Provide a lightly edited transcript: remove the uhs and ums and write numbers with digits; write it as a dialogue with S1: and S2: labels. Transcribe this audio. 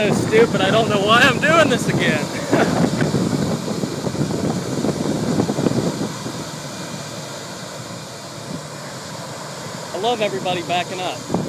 S1: so stupid. I don't know why I'm doing this again. I love everybody backing up.